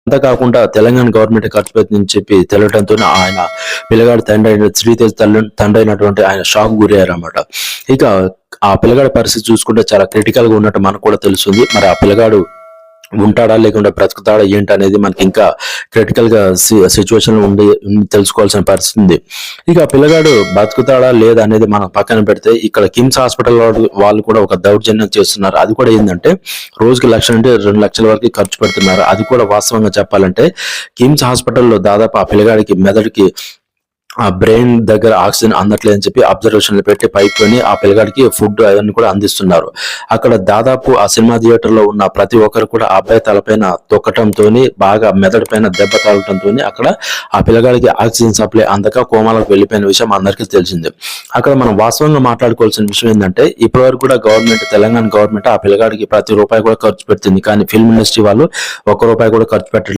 అంతేకాకుండా తెలంగాణ గవర్నమెంట్ ఖర్చు పెట్టిందని చెప్పి తెలియడంతో ఆయన పిల్లగాడి తండ్రి అయిన శ్రీతేజ్ తండ్రి అయినటువంటి ఆయన షాక్ గురయ్యారన్నమాట. ఇక ఆ పిల్లగాడి పరిస్థితి చూసుకుంటే చాలా క్రిటికల్ గా ఉన్నట్టు మనకు కూడా తెలుస్తుంది. మరి ఆ పిల్లగాడు ఉంటాడా లేకుంటే బ్రతుకుతాడా ఏంటి అనేది మనకి ఇంకా క్రిటికల్ గా సిచ్యువేషన్ తెలుసుకోవాల్సిన పరిస్థితి ఉంది. ఇక ఆ పిల్లగాడు బతుకుతాడా లేదా అనేది మనం పక్కన పెడితే ఇక్కడ కిమ్స్ హాస్పిటల్ వాళ్ళు కూడా ఒక దౌర్జన్యం చేస్తున్నారు. అది కూడా ఏంటంటే రోజుకి 1,00,000 నుండి 2,00,000 వరకు ఖర్చు పెడుతున్నారు. అది కూడా వాస్తవంగా చెప్పాలంటే కిమ్స్ హాస్పిటల్లో దాదాపు ఆ పిల్లగాడికి మెదడుకి ఆ బ్రెయిన్ దగ్గర ఆక్సిజన్ అందట్లేదని చెప్పి అబ్జర్వేషన్ పెట్టి పైప్లోని ఆ పిల్లగాడికి ఫుడ్ అవన్నీ కూడా అందిస్తున్నారు. అక్కడ దాదాపు ఆ సినిమా థియేటర్ లో ఉన్న ప్రతి ఒక్కరు కూడా ఆ అబ్బాయి తలపైన తొక్కటంతో బాగా మెదడు పైన దెబ్బ తాగటంతో అక్కడ ఆ పిల్లగాడికి ఆక్సిజన్ సప్లై అందక కోమాలకు వెళ్ళిపోయిన విషయం అందరికీ తెలిసింది. అక్కడ మనం వాస్తవంగా మాట్లాడుకోవాల్సిన విషయం ఏంటంటే ఇప్పటివరకు కూడా తెలంగాణ గవర్నమెంట్ ఆ పిల్లగాడికి ప్రతి రూపాయి కూడా ఖర్చు పెడుతుంది. కానీ ఫిల్మ్ ఇండస్ట్రీ వాళ్ళు 1 రూపాయి కూడా ఖర్చు పెట్టలేదు.